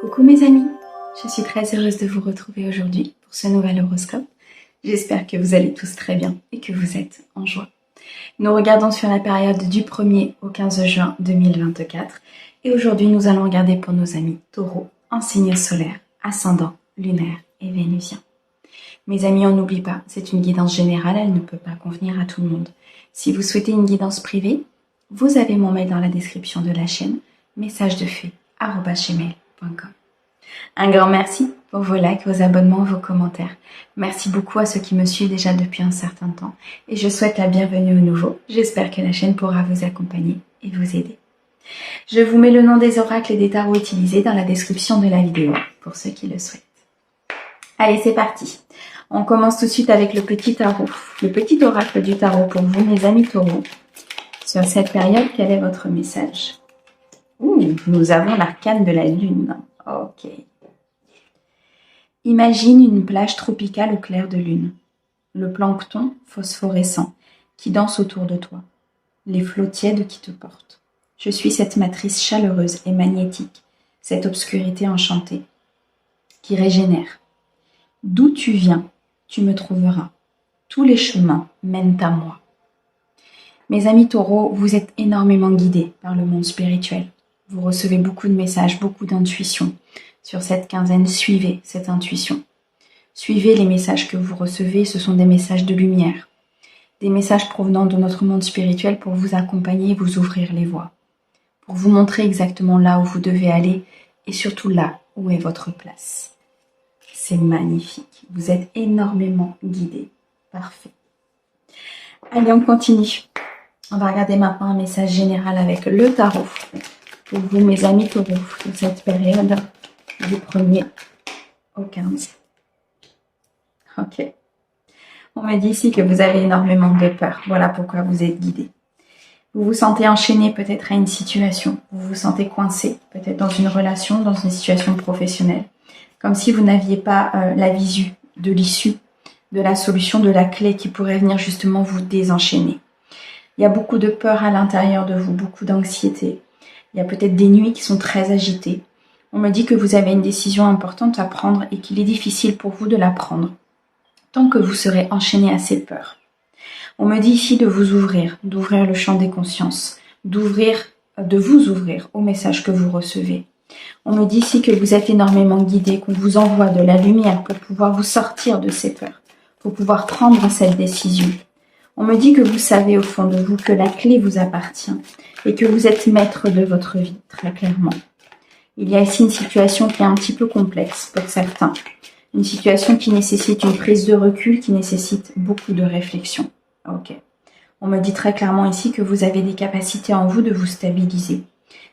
Coucou mes amis, je suis très heureuse de vous retrouver aujourd'hui pour ce nouvel horoscope. J'espère que vous allez tous très bien et que vous êtes en joie. Nous regardons sur la période du 1er au 15 juin 2024 et aujourd'hui nous allons regarder pour nos amis taureaux en signe solaire, ascendant, lunaire et vénusien. Mes amis, on n'oublie pas, c'est une guidance générale, elle ne peut pas convenir à tout le monde. Si vous souhaitez une guidance privée, vous avez mon mail dans la description de la chaîne, messagesdefée@gmail.com. Un grand merci pour vos likes, vos abonnements, vos commentaires. Merci beaucoup à ceux qui me suivent déjà depuis un certain temps et je souhaite la bienvenue aux nouveaux. J'espère que la chaîne pourra vous accompagner et vous aider. Je vous mets le nom des oracles et des tarots utilisés dans la description de la vidéo pour ceux qui le souhaitent. Allez, c'est parti. On commence tout de suite avec le petit tarot. Le petit oracle du tarot pour vous, mes amis taureaux. Sur cette période, quel est votre message? Nous avons l'arcane de la lune. Ok. Imagine une plage tropicale au clair de lune. Le plancton phosphorescent qui danse autour de toi. Les flots tièdes qui te portent. Je suis cette matrice chaleureuse et magnétique, cette obscurité enchantée, qui régénère. D'où tu viens, tu me trouveras. Tous les chemins mènent à moi. Mes amis taureaux, vous êtes énormément guidés par le monde spirituel. Vous recevez beaucoup de messages, beaucoup d'intuitions. Sur cette quinzaine, suivez cette intuition. Suivez les messages que vous recevez, ce sont des messages de lumière. Des messages provenant de notre monde spirituel pour vous accompagner et vous ouvrir les voies. Pour vous montrer exactement là où vous devez aller et surtout là où est votre place. C'est magnifique. Vous êtes énormément guidés. Parfait. Allez, on continue. On va regarder maintenant un message général avec le tarot. Pour vous, mes amis taureaux, de cette période du 1er au 15. Ok. On me dit ici que vous avez énormément de peur. Voilà pourquoi vous êtes guidés. Vous vous sentez enchaîné peut-être à une situation. Vous vous sentez coincé, peut-être dans une relation, dans une situation professionnelle. Comme si vous n'aviez pas la visu de l'issue, de la solution, de la clé qui pourrait venir justement vous désenchaîner. Il y a beaucoup de peur à l'intérieur de vous, beaucoup d'anxiété. Il y a peut-être des nuits qui sont très agitées. On me dit que vous avez une décision importante à prendre et qu'il est difficile pour vous de la prendre, tant que vous serez enchaîné à ces peurs. On me dit ici de vous ouvrir, d'ouvrir le champ des consciences, de vous ouvrir aux messages que vous recevez. On me dit ici que vous êtes énormément guidé, qu'on vous envoie de la lumière pour pouvoir vous sortir de ces peurs, pour pouvoir prendre cette décision. On me dit que vous savez au fond de vous que la clé vous appartient et que vous êtes maître de votre vie, très clairement. Il y a ici une situation qui est un petit peu complexe pour certains. Une situation qui nécessite une prise de recul, qui nécessite beaucoup de réflexion. Ok. On me dit très clairement ici que vous avez des capacités en vous de vous stabiliser,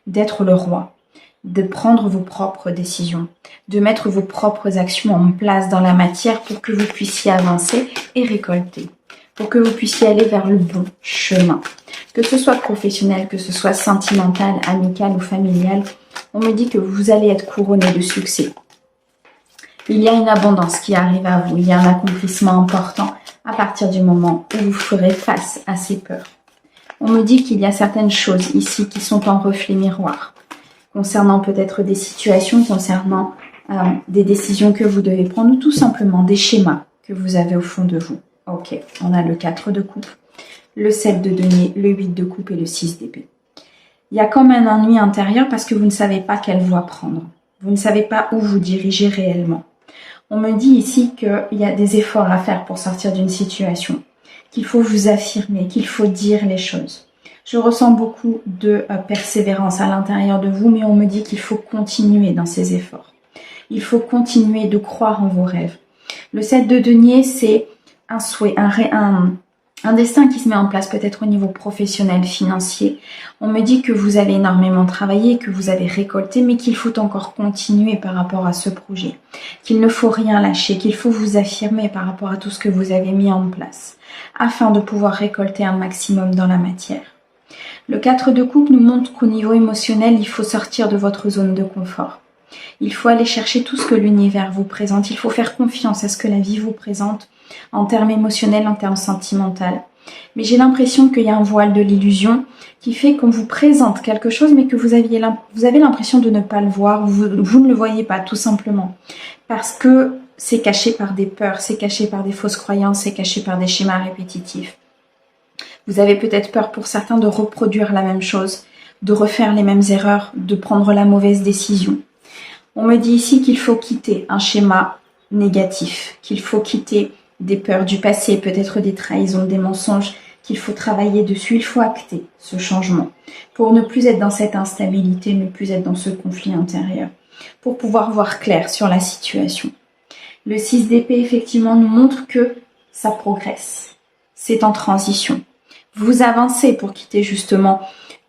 d'être le roi, de prendre vos propres décisions, de mettre vos propres actions en place dans la matière pour que vous puissiez avancer et récolter, pour que vous puissiez aller vers le bon chemin. Que ce soit professionnel, que ce soit sentimental, amical ou familial, on me dit que vous allez être couronné de succès. Il y a une abondance qui arrive à vous, il y a un accomplissement important à partir du moment où vous ferez face à ces peurs. On me dit qu'il y a certaines choses ici qui sont en reflet miroir, concernant peut-être des situations, concernant des décisions que vous devez prendre, ou tout simplement des schémas que vous avez au fond de vous. Ok, on a le 4 de coupe, le 7 de denier, le 8 de coupe et le 6 d'épée. Il y a comme un ennui intérieur parce que vous ne savez pas quelle voie prendre. Vous ne savez pas où vous diriger réellement. On me dit ici qu'il y a des efforts à faire pour sortir d'une situation, qu'il faut vous affirmer, qu'il faut dire les choses. Je ressens beaucoup de persévérance à l'intérieur de vous, mais on me dit qu'il faut continuer dans ces efforts. Il faut continuer de croire en vos rêves. Le 7 de denier, c'est un souhait, un destin qui se met en place peut-être au niveau professionnel, financier. On me dit que vous avez énormément travaillé, que vous avez récolté, mais qu'il faut encore continuer par rapport à ce projet. Qu'il ne faut rien lâcher, qu'il faut vous affirmer par rapport à tout ce que vous avez mis en place, afin de pouvoir récolter un maximum dans la matière. Le 4 de coupe nous montre qu'au niveau émotionnel, il faut sortir de votre zone de confort. Il faut aller chercher tout ce que l'univers vous présente. Il faut faire confiance à ce que la vie vous présente en termes émotionnels, en termes sentimentaux. Mais j'ai l'impression qu'il y a un voile de l'illusion qui fait qu'on vous présente quelque chose, mais que vous avez l'impression de ne pas le voir, vous ne le voyez pas, tout simplement. Parce que c'est caché par des peurs, c'est caché par des fausses croyances, c'est caché par des schémas répétitifs. Vous avez peut-être peur pour certains de reproduire la même chose, de refaire les mêmes erreurs, de prendre la mauvaise décision. On me dit ici qu'il faut quitter un schéma négatif, qu'il faut quitter des peurs du passé, peut-être des trahisons, des mensonges, qu'il faut travailler dessus, il faut acter ce changement pour ne plus être dans cette instabilité, ne plus être dans ce conflit intérieur, pour pouvoir voir clair sur la situation. Le 6 d'épée, effectivement, nous montre que ça progresse, c'est en transition. Vous avancez pour quitter justement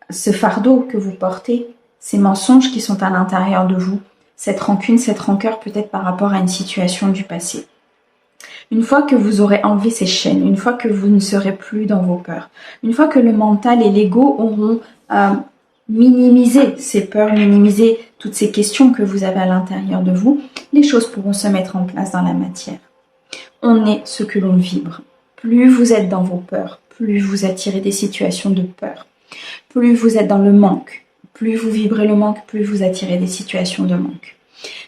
ce fardeau que vous portez, ces mensonges qui sont à l'intérieur de vous, cette rancune, cette rancœur peut-être par rapport à une situation du passé. Une fois que vous aurez enlevé ces chaînes, une fois que vous ne serez plus dans vos peurs, une fois que le mental et l'ego auront minimisé ces peurs, minimisé toutes ces questions que vous avez à l'intérieur de vous, les choses pourront se mettre en place dans la matière. On est ce que l'on vibre. Plus vous êtes dans vos peurs, plus vous attirez des situations de peur. Plus vous êtes dans le manque, plus vous vibrez le manque, plus vous attirez des situations de manque.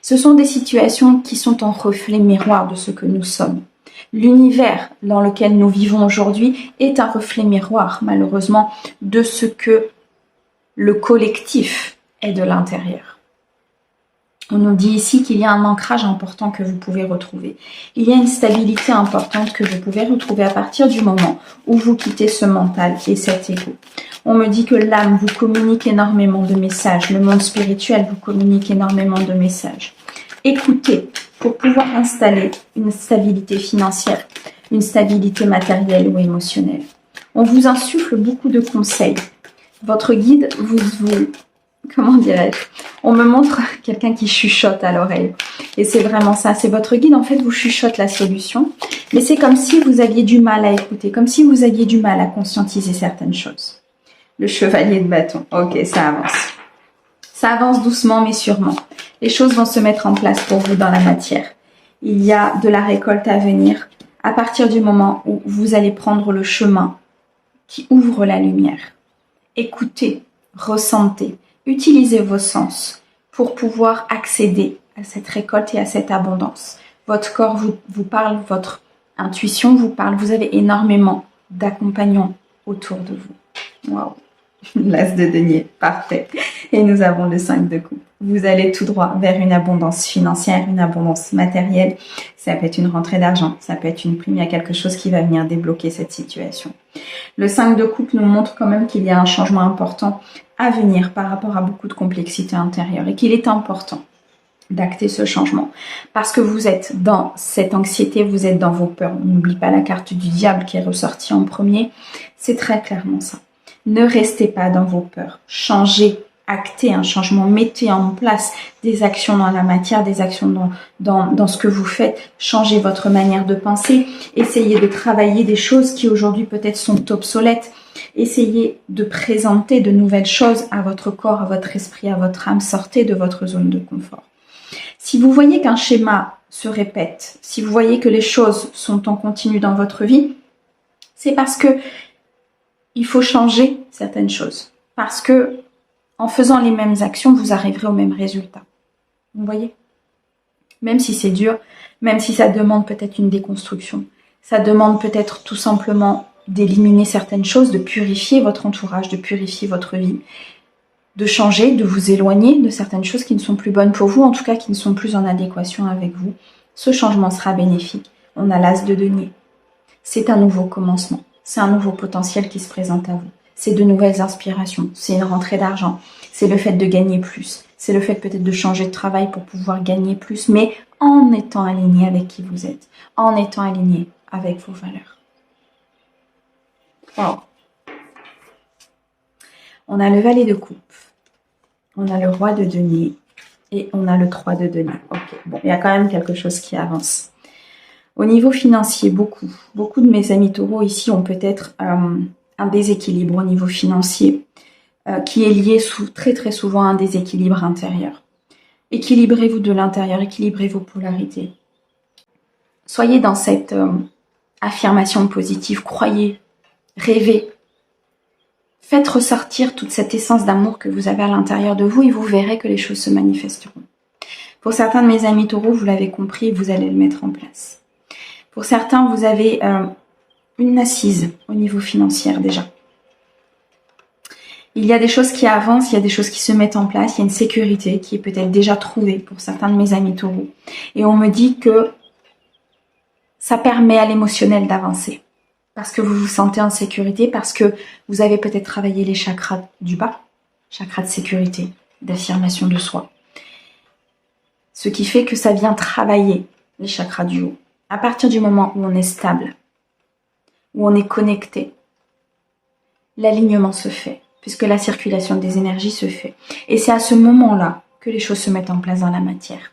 Ce sont des situations qui sont en reflet miroir de ce que nous sommes. L'univers dans lequel nous vivons aujourd'hui est un reflet miroir, malheureusement, de ce que le collectif est de l'intérieur. On nous dit ici qu'il y a un ancrage important que vous pouvez retrouver. Il y a une stabilité importante que vous pouvez retrouver à partir du moment où vous quittez ce mental et cet ego. On me dit que l'âme vous communique énormément de messages, le monde spirituel vous communique énormément de messages. Écoutez pour pouvoir installer une stabilité financière, une stabilité matérielle ou émotionnelle. On vous insuffle beaucoup de conseils. Votre guide comment dirais-je, on me montre quelqu'un qui chuchote à l'oreille. Et c'est vraiment ça, c'est votre guide, en fait, vous chuchote la solution. Mais c'est comme si vous aviez du mal à écouter, comme si vous aviez du mal à conscientiser certaines choses. Le chevalier de bâton, ok, ça avance. Ça avance doucement mais sûrement. Les choses vont se mettre en place pour vous dans la matière. Il y a de la récolte à venir à partir du moment où vous allez prendre le chemin qui ouvre la lumière. Écoutez, ressentez. Utilisez vos sens pour pouvoir accéder à cette récolte et à cette abondance. Votre corps vous parle, votre intuition vous parle. Vous avez énormément d'accompagnants autour de vous. Waouh! L'as de denier, parfait. Et nous avons le 5 de coupe. Vous allez tout droit vers une abondance financière, une abondance matérielle. Ça peut être une rentrée d'argent, ça peut être une prime, il y a quelque chose qui va venir débloquer cette situation. Le 5 de coupe nous montre quand même qu'il y a un changement important à venir par rapport à beaucoup de complexité intérieure et qu'il est important d'acter ce changement. Parce que vous êtes dans cette anxiété, vous êtes dans vos peurs. N'oublie pas la carte du diable qui est ressortie en premier. C'est très clairement ça. Ne restez pas dans vos peurs. Changez, actez un changement, mettez en place des actions dans la matière, des actions dans ce que vous faites. Changez votre manière de penser. Essayez de travailler des choses qui aujourd'hui peut-être sont obsolètes. Essayez de présenter de nouvelles choses à votre corps, à votre esprit, à votre âme. Sortez de votre zone de confort. Si vous voyez qu'un schéma se répète, si vous voyez que les choses sont en continu dans votre vie, c'est parce que il faut changer certaines choses. Parce que en faisant les mêmes actions, vous arriverez au même résultat. Vous voyez? Même si c'est dur, même si ça demande peut-être une déconstruction, ça demande peut-être tout simplement d'éliminer certaines choses, de purifier votre entourage, de purifier votre vie, de changer, de vous éloigner de certaines choses qui ne sont plus bonnes pour vous, en tout cas qui ne sont plus en adéquation avec vous. Ce changement sera bénéfique. On a l'as de denier. C'est un nouveau commencement. C'est un nouveau potentiel qui se présente à vous. C'est de nouvelles inspirations. C'est une rentrée d'argent. C'est le fait de gagner plus. C'est le fait peut-être de changer de travail pour pouvoir gagner plus, mais en étant aligné avec qui vous êtes, en étant aligné avec vos valeurs. Wow. On a le valet de coupe. On a le roi de denier. Et on a le 3 de denier. Ok, bon, il y a quand même quelque chose qui avance. Au niveau financier, beaucoup de mes amis taureaux ici ont peut-être un déséquilibre au niveau financier qui est lié très très souvent à un déséquilibre intérieur. Équilibrez-vous de l'intérieur, équilibrez vos polarités. Soyez dans cette affirmation positive, croyez, rêvez. Faites ressortir toute cette essence d'amour que vous avez à l'intérieur de vous et vous verrez que les choses se manifesteront. Pour certains de mes amis taureaux, vous l'avez compris, vous allez le mettre en place. Pour certains, vous avez une assise au niveau financier déjà. Il y a des choses qui avancent, il y a des choses qui se mettent en place, il y a une sécurité qui est peut-être déjà trouvée pour certains de mes amis taureaux. Et on me dit que ça permet à l'émotionnel d'avancer. Parce que vous vous sentez en sécurité, parce que vous avez peut-être travaillé les chakras du bas, chakras de sécurité, d'affirmation de soi. Ce qui fait que ça vient travailler les chakras du haut. À partir du moment où on est stable, où on est connecté, l'alignement se fait, puisque la circulation des énergies se fait. Et c'est à ce moment-là que les choses se mettent en place dans la matière.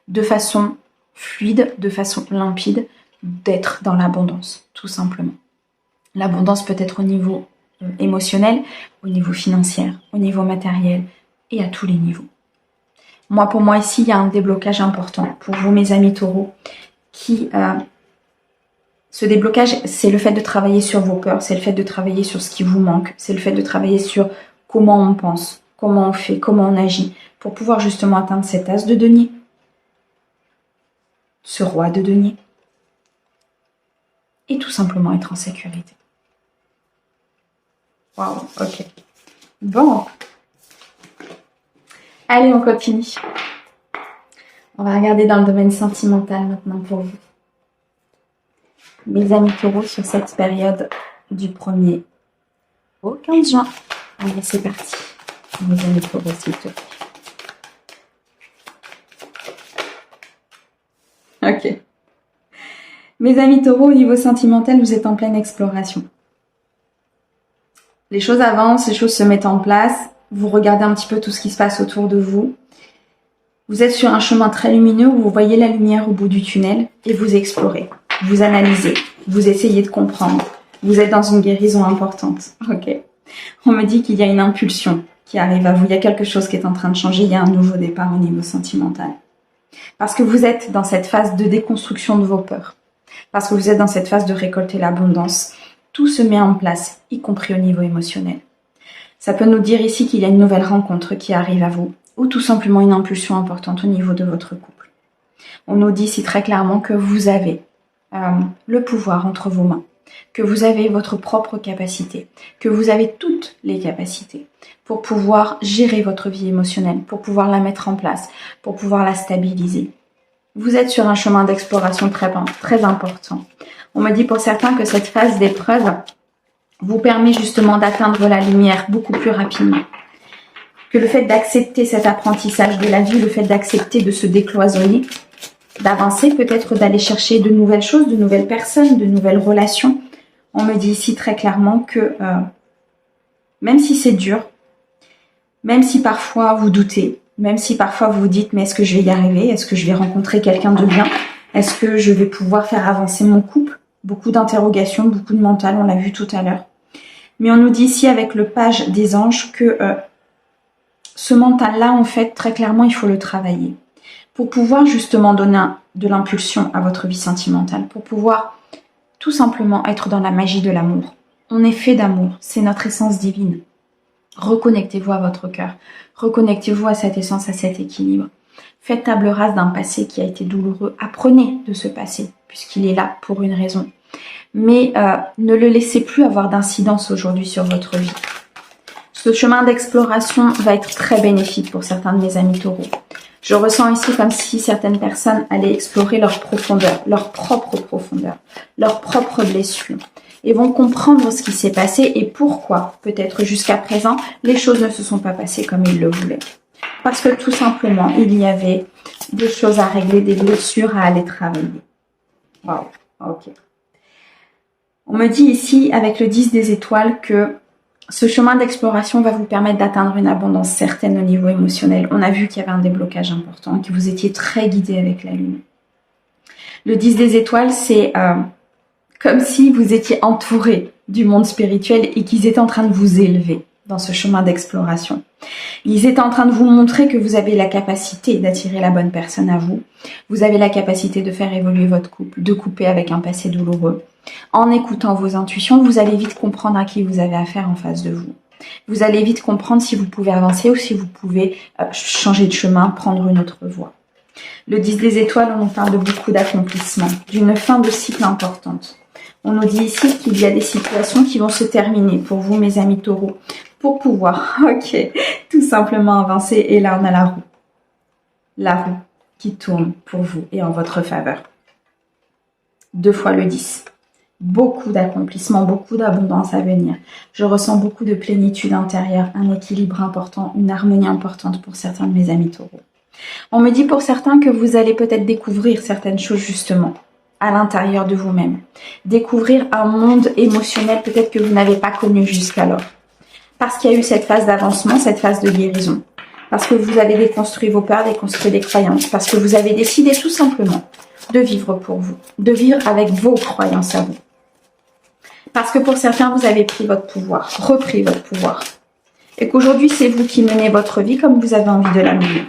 De façon fluide, de façon limpide, d'être dans l'abondance, tout simplement. L'abondance peut être au niveau émotionnel, au niveau financier, au niveau matériel et à tous les niveaux. Moi, pour moi, ici, il y a un déblocage important pour vous, mes amis taureaux, ce déblocage, c'est le fait de travailler sur vos peurs, c'est le fait de travailler sur ce qui vous manque, c'est le fait de travailler sur comment on pense, comment on fait, comment on agit, pour pouvoir justement atteindre cet as de denier, ce roi de denier, et tout simplement être en sécurité. Waouh, ok. Bon. Allez, on continue. On va regarder dans le domaine sentimental maintenant pour vous. Mes amis taureaux sur cette période du 1er au 15 juin. Allez, c'est parti. Mes amis taureaux, s'il te plaît. Ok. Mes amis taureaux, au niveau sentimental, vous êtes en pleine exploration. Les choses avancent, les choses se mettent en place. Vous regardez un petit peu tout ce qui se passe autour de vous. Vous êtes sur un chemin très lumineux où vous voyez la lumière au bout du tunnel et vous explorez, vous analysez, vous essayez de comprendre. Vous êtes dans une guérison importante. Ok. On me dit qu'il y a une impulsion qui arrive à vous. Il y a quelque chose qui est en train de changer. Il y a un nouveau départ au niveau sentimental. Parce que vous êtes dans cette phase de déconstruction de vos peurs. Parce que vous êtes dans cette phase de récolter l'abondance. Tout se met en place, y compris au niveau émotionnel. Ça peut nous dire ici qu'il y a une nouvelle rencontre qui arrive à vous, ou tout simplement une impulsion importante au niveau de votre couple. On nous dit ici très clairement que vous avez le pouvoir entre vos mains, que vous avez votre propre capacité, que vous avez toutes les capacités pour pouvoir gérer votre vie émotionnelle, pour pouvoir la mettre en place, pour pouvoir la stabiliser. Vous êtes sur un chemin d'exploration très important. On me dit pour certains que cette phase d'épreuve vous permet justement d'atteindre la lumière beaucoup plus rapidement. Que le fait d'accepter cet apprentissage de la vie, le fait d'accepter de se décloisonner, d'avancer, peut-être d'aller chercher de nouvelles choses, de nouvelles personnes, de nouvelles relations. On me dit ici très clairement que même si c'est dur, même si parfois vous doutez, même si parfois vous vous dites mais est-ce que je vais y arriver, est-ce que je vais rencontrer quelqu'un de bien, est-ce que je vais pouvoir faire avancer mon couple, beaucoup d'interrogations, beaucoup de mental, on l'a vu tout à l'heure. Mais on nous dit ici avec le page des anges que ce mental-là, en fait, très clairement, il faut le travailler. Pour pouvoir justement donner de l'impulsion à votre vie sentimentale, pour pouvoir tout simplement être dans la magie de l'amour. On est fait d'amour, c'est notre essence divine. Reconnectez-vous à votre cœur, reconnectez-vous à cette essence, à cet équilibre. Faites table rase d'un passé qui a été douloureux, apprenez de ce passé, puisqu'il est là pour une raison. Mais ne le laissez plus avoir d'incidence aujourd'hui sur votre vie. Ce chemin d'exploration va être très bénéfique pour certains de mes amis taureaux. Je ressens ici comme si certaines personnes allaient explorer leur profondeur, leur propre profondeur, leurs propres blessures et vont comprendre ce qui s'est passé et pourquoi, peut-être jusqu'à présent, les choses ne se sont pas passées comme ils le voulaient. Parce que tout simplement, il y avait des choses à régler, des blessures à aller travailler. Waouh, ok. On me dit ici, avec le 10 des étoiles, que ce chemin d'exploration va vous permettre d'atteindre une abondance certaine au niveau émotionnel. On a vu qu'il y avait un déblocage important, que vous étiez très guidé avec la lune. Le 10 des étoiles, c'est comme si vous étiez entouré du monde spirituel et qu'ils étaient en train de vous élever dans ce chemin d'exploration. Ils étaient en train de vous montrer que vous avez la capacité d'attirer la bonne personne à vous. Vous avez la capacité de faire évoluer votre couple, de couper avec un passé douloureux. En écoutant vos intuitions, vous allez vite comprendre à qui vous avez affaire en face de vous. Vous allez vite comprendre si vous pouvez avancer ou si vous pouvez changer de chemin, prendre une autre voie. Le 10 des étoiles, on nous parle de beaucoup d'accomplissement, d'une fin de cycle importante. On nous dit ici qu'il y a des situations qui vont se terminer pour vous, mes amis taureaux, pour pouvoir, tout simplement avancer. Et là, on a la roue qui tourne pour vous et en votre faveur. 2 fois le 10. Beaucoup d'accomplissement, beaucoup d'abondance à venir. Je ressens beaucoup de plénitude intérieure, un équilibre important, une harmonie importante pour certains de mes amis taureaux. On me dit pour certains que vous allez peut-être découvrir certaines choses justement à l'intérieur de vous-même. Découvrir un monde émotionnel peut-être que vous n'avez pas connu jusqu'alors. Parce qu'il y a eu cette phase d'avancement, cette phase de guérison. Parce que vous avez déconstruit vos peurs, déconstruit des croyances. Parce que vous avez décidé tout simplement de vivre pour vous. De vivre avec vos croyances à vous. Parce que pour certains, vous avez pris votre pouvoir, repris votre pouvoir. Et qu'aujourd'hui, c'est vous qui menez votre vie comme vous avez envie de la mener.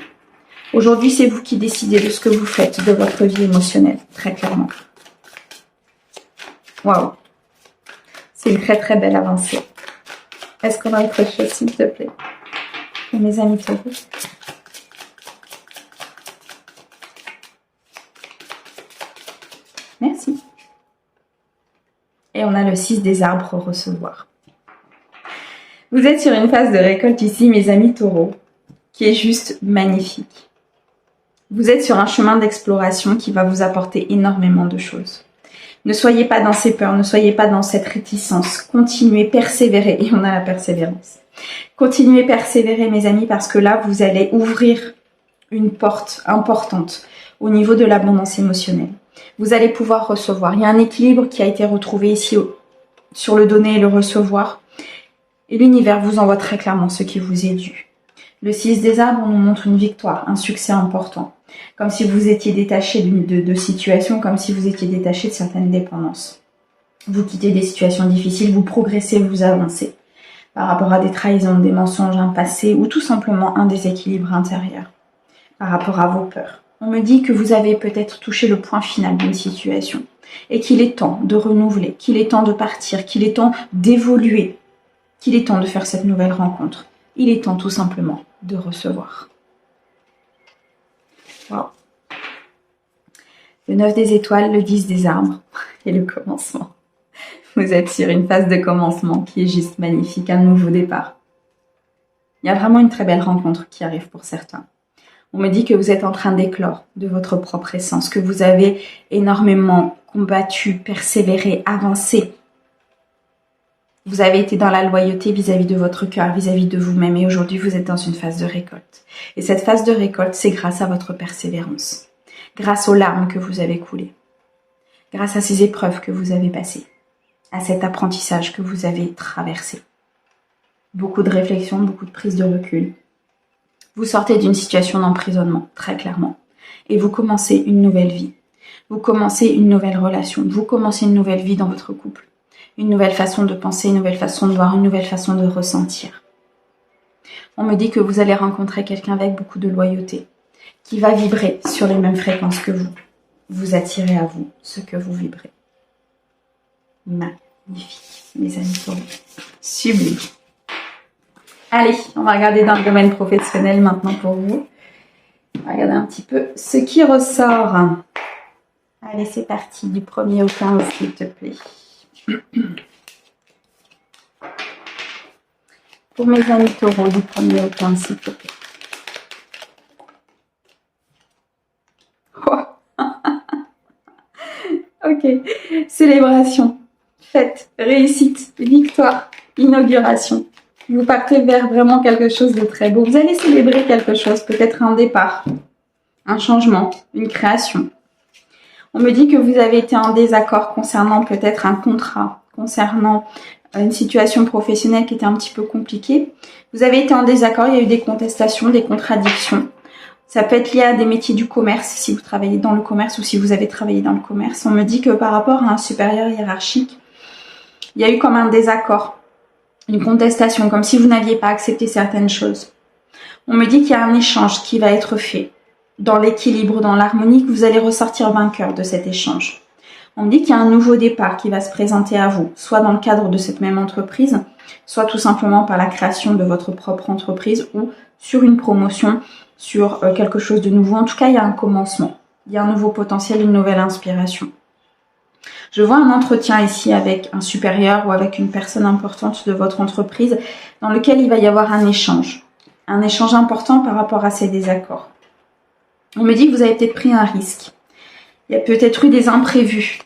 Aujourd'hui, c'est vous qui décidez de ce que vous faites, de votre vie émotionnelle, très clairement. Waouh! C'est une très très belle avancée. Est-ce qu'on a autre chose, s'il te plaît? Et mes amis taureaux. Merci. Et on a le 6 des arbres recevoir. Vous êtes sur une phase de récolte ici, mes amis taureaux, qui est juste magnifique. Vous êtes sur un chemin d'exploration qui va vous apporter énormément de choses. Ne soyez pas dans ces peurs, ne soyez pas dans cette réticence. Continuez, persévérez. Et on a la persévérance. Continuez, persévérez, mes amis, parce que là, vous allez ouvrir une porte importante au niveau de l'abondance émotionnelle. Vous allez pouvoir recevoir. Il y a un équilibre qui a été retrouvé ici sur le donner et le recevoir. Et l'univers vous envoie très clairement ce qui vous est dû. Le 6 des arbres nous montre une victoire, un succès important. Comme si vous étiez détaché de situations, comme si vous étiez détaché de certaines dépendances. Vous quittez des situations difficiles, vous progressez, vous avancez. Par rapport à des trahisons, des mensonges, un passé ou tout simplement un déséquilibre intérieur. Par rapport à vos peurs. On me dit que vous avez peut-être touché le point final d'une situation. Et qu'il est temps de renouveler, qu'il est temps de partir, qu'il est temps d'évoluer. Qu'il est temps de faire cette nouvelle rencontre. Il est temps tout simplement de recevoir. Wow. Le 9 des étoiles, le 10 des arbres et le commencement. Vous êtes sur une phase de commencement qui est juste magnifique, un nouveau départ. Il y a vraiment une très belle rencontre qui arrive pour certains. On me dit que vous êtes en train d'éclore de votre propre essence, que vous avez énormément combattu, persévéré, avancé. Vous avez été dans la loyauté vis-à-vis de votre cœur, vis-à-vis de vous-même et aujourd'hui vous êtes dans une phase de récolte. Et cette phase de récolte, c'est grâce à votre persévérance, grâce aux larmes que vous avez coulées, grâce à ces épreuves que vous avez passées, à cet apprentissage que vous avez traversé. Beaucoup de réflexion, beaucoup de prise de recul. Vous sortez d'une situation d'emprisonnement, très clairement, et vous commencez une nouvelle vie. Vous commencez une nouvelle relation, vous commencez une nouvelle vie dans votre couple. Une nouvelle façon de penser, une nouvelle façon de voir, une nouvelle façon de ressentir. On me dit que vous allez rencontrer quelqu'un avec beaucoup de loyauté, qui va vibrer sur les mêmes fréquences que vous. Vous attirez à vous ce que vous vibrez. Magnifique, mes amis taureaux. Sublime. Allez, on va regarder dans le domaine professionnel maintenant pour vous. On va regarder un petit peu ce qui ressort. Allez, c'est parti, du 1er au 15, s'il te plaît. Pour mes amis taureaux, du 1er au 15, s'il te plaît. Oh. Ok. Célébration, fête, réussite, victoire, inauguration. Vous partez vers vraiment quelque chose de très beau. Vous allez célébrer quelque chose, peut-être un départ, un changement, une création. On me dit que vous avez été en désaccord concernant peut-être un contrat, concernant une situation professionnelle qui était un petit peu compliquée. Vous avez été en désaccord, il y a eu des contestations, des contradictions. Ça peut être lié à des métiers du commerce, si vous travaillez dans le commerce ou si vous avez travaillé dans le commerce. On me dit que par rapport à un supérieur hiérarchique, il y a eu comme un désaccord, une contestation, comme si vous n'aviez pas accepté certaines choses. On me dit qu'il y a un échange qui va être fait dans l'équilibre, dans l'harmonie, que vous allez ressortir vainqueur de cet échange. On me dit qu'il y a un nouveau départ qui va se présenter à vous, soit dans le cadre de cette même entreprise, soit tout simplement par la création de votre propre entreprise ou sur une promotion, sur quelque chose de nouveau. En tout cas, il y a un commencement, il y a un nouveau potentiel, une nouvelle inspiration. Je vois un entretien ici avec un supérieur ou avec une personne importante de votre entreprise dans lequel il va y avoir un échange important par rapport à ces désaccords. On me dit que vous avez peut-être pris un risque. Il y a peut-être eu des imprévus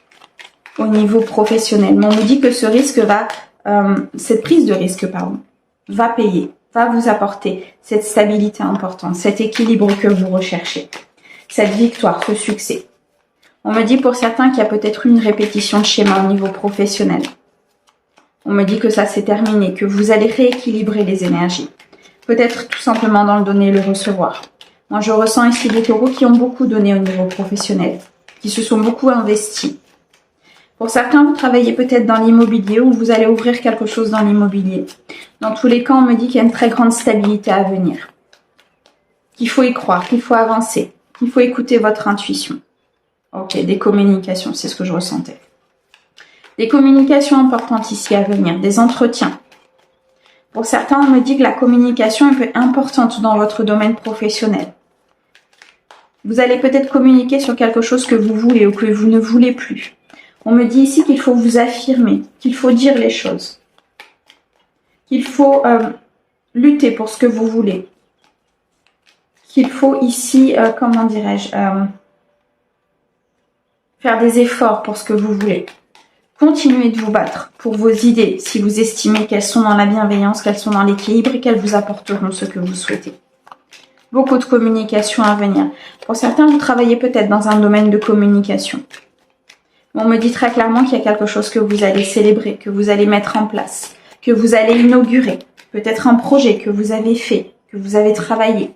au niveau professionnel. Mais on me dit que ce risque cette prise de risque, va payer, va vous apporter cette stabilité importante, cet équilibre que vous recherchez, cette victoire, ce succès. On me dit pour certains qu'il y a peut-être une répétition de schéma au niveau professionnel. On me dit que ça c'est terminé, que vous allez rééquilibrer les énergies. Peut-être tout simplement dans le donner et le recevoir. Moi je ressens ici des taureaux qui ont beaucoup donné au niveau professionnel, qui se sont beaucoup investis. Pour certains, vous travaillez peut-être dans l'immobilier ou vous allez ouvrir quelque chose dans l'immobilier. Dans tous les cas, on me dit qu'il y a une très grande stabilité à venir. Qu'il faut y croire, qu'il faut avancer, qu'il faut écouter votre intuition. Ok, des communications, c'est ce que je ressentais. Des communications importantes ici à venir, des entretiens. Pour certains, on me dit que la communication est importante dans votre domaine professionnel. Vous allez peut-être communiquer sur quelque chose que vous voulez ou que vous ne voulez plus. On me dit ici qu'il faut vous affirmer, qu'il faut dire les choses, qu'il faut lutter pour ce que vous voulez, qu'il faut ici, comment dirais-je, faire des efforts pour ce que vous voulez. Continuez de vous battre pour vos idées si vous estimez qu'elles sont dans la bienveillance, qu'elles sont dans l'équilibre et qu'elles vous apporteront ce que vous souhaitez. Beaucoup de communication à venir. Pour certains, vous travaillez peut-être dans un domaine de communication. On me dit très clairement qu'il y a quelque chose que vous allez célébrer, que vous allez mettre en place, que vous allez inaugurer. Peut-être un projet que vous avez fait, que vous avez travaillé.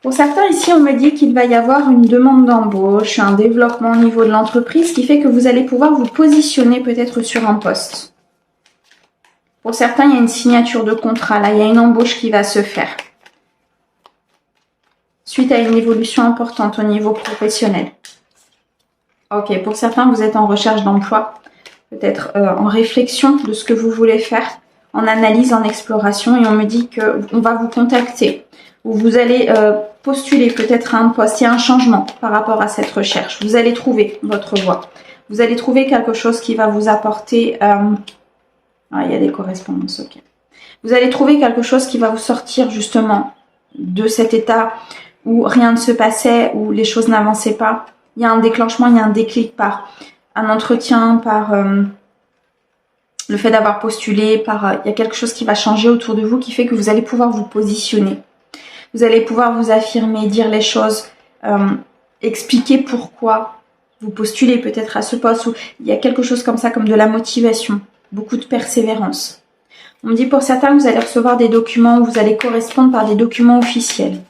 Pour certains ici, on me dit qu'il va y avoir une demande d'embauche, un développement au niveau de l'entreprise qui fait que vous allez pouvoir vous positionner peut-être sur un poste. Pour certains, il y a une signature de contrat, là, il y a une embauche qui va se faire. Suite à une évolution importante au niveau professionnel. Ok, pour certains, vous êtes en recherche d'emploi, peut-être en réflexion de ce que vous voulez faire, en analyse, en exploration, et on me dit qu'on va vous contacter, ou vous allez postuler peut-être à un poste, il y a un changement par rapport à cette recherche. Vous allez trouver votre voie. Vous allez trouver quelque chose qui va vous apporter... il y a des correspondances, ok. Vous allez trouver quelque chose qui va vous sortir justement de cet état où rien ne se passait, où les choses n'avançaient pas. Il y a un déclenchement, il y a un déclic par un entretien, par le fait d'avoir postulé, il y a quelque chose qui va changer autour de vous qui fait que vous allez pouvoir vous positionner. Vous allez pouvoir vous affirmer, dire les choses, expliquer pourquoi vous postulez peut-être à ce poste. Où il y a quelque chose comme ça, comme de la motivation, beaucoup de persévérance. On me dit pour certains, vous allez recevoir des documents où vous allez correspondre par des documents officiels.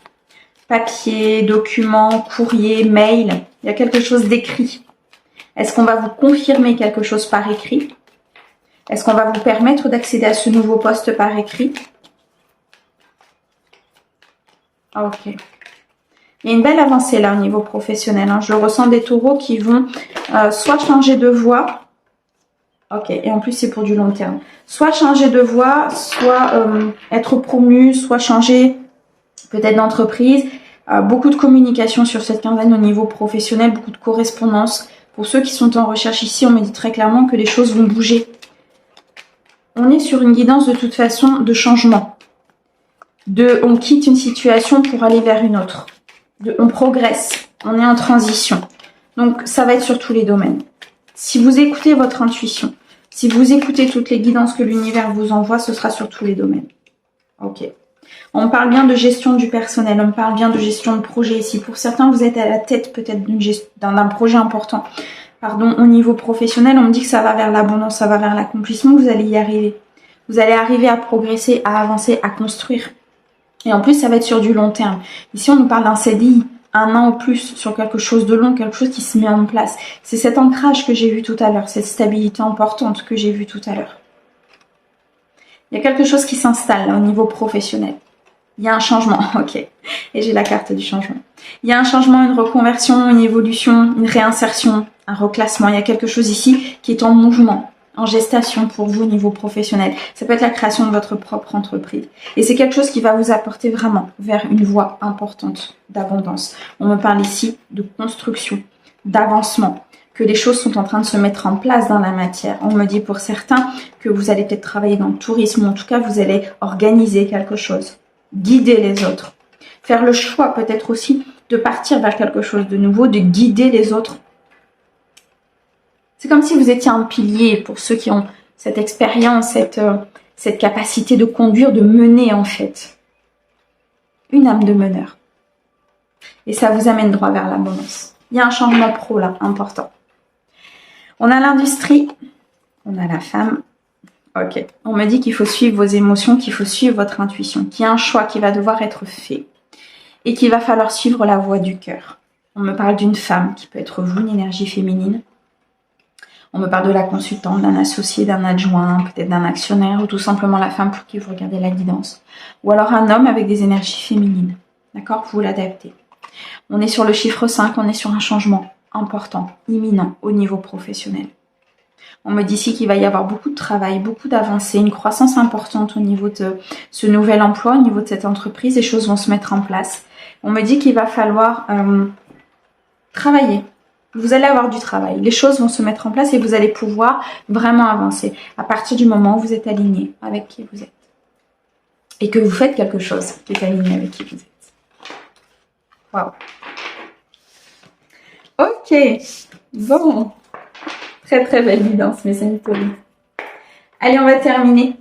Papier, documents, courrier, mail. Il y a quelque chose d'écrit. Est-ce qu'on va vous confirmer quelque chose par écrit? Est-ce qu'on va vous permettre d'accéder à ce nouveau poste par écrit? Ok. Il y a une belle avancée là au niveau professionnel. Je ressens des taureaux qui vont soit changer de voie. Ok, et en plus c'est pour du long terme. Soit changer de voie, soit être promu, soit changer peut-être d'entreprise. Beaucoup de communication sur cette quinzaine au niveau professionnel, beaucoup de correspondance. Pour ceux qui sont en recherche ici, on me dit très clairement que les choses vont bouger. On est sur une guidance de toute façon de changement. On quitte une situation pour aller vers une autre. On progresse, on est en transition. Donc ça va être sur tous les domaines. Si vous écoutez votre intuition, si vous écoutez toutes les guidances que l'univers vous envoie, ce sera sur tous les domaines. Ok. On parle bien de gestion du personnel, on parle bien de gestion de projet ici. Pour certains, vous êtes à la tête peut-être d'un projet important. Au niveau professionnel, on me dit que ça va vers l'abondance, ça va vers l'accomplissement, vous allez y arriver. Vous allez arriver à progresser, à avancer, à construire. Et en plus, ça va être sur du long terme. Ici, on nous parle d'un CDI, 1 an ou plus, sur quelque chose de long, quelque chose qui se met en place. C'est cet ancrage que j'ai vu tout à l'heure, cette stabilité importante que j'ai vue tout à l'heure. Il y a quelque chose qui s'installe là, au niveau professionnel. Il y a un changement, ok. Et j'ai la carte du changement. Il y a un changement, une reconversion, une évolution, une réinsertion, un reclassement. Il y a quelque chose ici qui est en mouvement, en gestation pour vous au niveau professionnel. Ça peut être la création de votre propre entreprise. Et c'est quelque chose qui va vous apporter vraiment vers une voie importante d'abondance. On me parle ici de construction, d'avancement, que les choses sont en train de se mettre en place dans la matière. On me dit pour certains que vous allez peut-être travailler dans le tourisme, ou en tout cas vous allez organiser quelque chose, guider les autres, faire le choix peut-être aussi de partir vers quelque chose de nouveau, de guider les autres. C'est comme si vous étiez un pilier pour ceux qui ont cette expérience, cette capacité de conduire, de mener en fait. Une âme de meneur. Et ça vous amène droit vers l'abondance. Il y a un changement pro là, important. On a l'industrie, on a la femme. Ok, on me dit qu'il faut suivre vos émotions, qu'il faut suivre votre intuition, qu'il y a un choix qui va devoir être fait et qu'il va falloir suivre la voie du cœur. On me parle d'une femme qui peut être vous, une énergie féminine. On me parle de la consultante, d'un associé, d'un adjoint, peut-être d'un actionnaire ou tout simplement la femme pour qui vous regardez la guidance. Ou alors un homme avec des énergies féminines. D'accord? Vous l'adaptez. On est sur le chiffre 5, on est sur un changement important, imminent au niveau professionnel. On me dit ici qu'il va y avoir beaucoup de travail, beaucoup d'avancées, une croissance importante au niveau de ce nouvel emploi, au niveau de cette entreprise. Les choses vont se mettre en place. On me dit qu'il va falloir travailler. Vous allez avoir du travail. Les choses vont se mettre en place et vous allez pouvoir vraiment avancer à partir du moment où vous êtes aligné avec qui vous êtes. Et que vous faites quelque chose qui est aligné avec qui vous êtes. Waouh. Ok. Bon. Très très belle guidance, mes amis. Allez, on va terminer.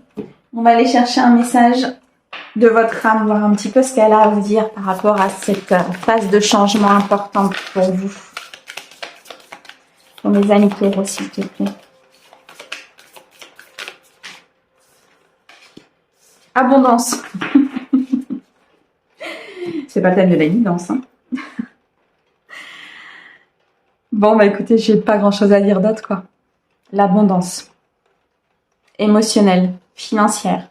On va aller chercher un message de votre âme, voir un petit peu ce qu'elle a à vous dire par rapport à cette phase de changement importante pour vous. Pour mes amis Taureaux, s'il te plaît. Abondance. C'est pas le thème de la guidance, hein. Bon, bah écoutez, j'ai pas grand chose à dire d'autre, quoi. L'abondance. Émotionnelle, financière,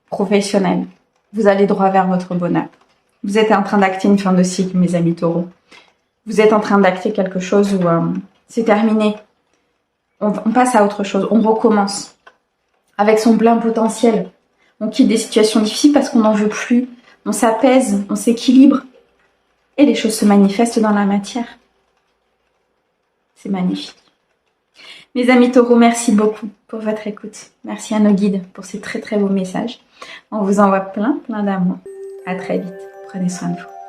professionnelle. Vous allez droit vers votre bonheur. Vous êtes en train d'acter une fin de cycle, mes amis Taureaux. Vous êtes en train d'acter quelque chose où c'est terminé. On passe à autre chose. On recommence. Avec son plein potentiel. On quitte des situations difficiles parce qu'on n'en veut plus. On s'apaise, on s'équilibre. Et les choses se manifestent dans la matière. C'est magnifique. Mes amis Taureaux, merci beaucoup pour votre écoute. Merci à nos guides pour ces très très beaux messages. On vous envoie plein d'amour. À très vite. Prenez soin de vous.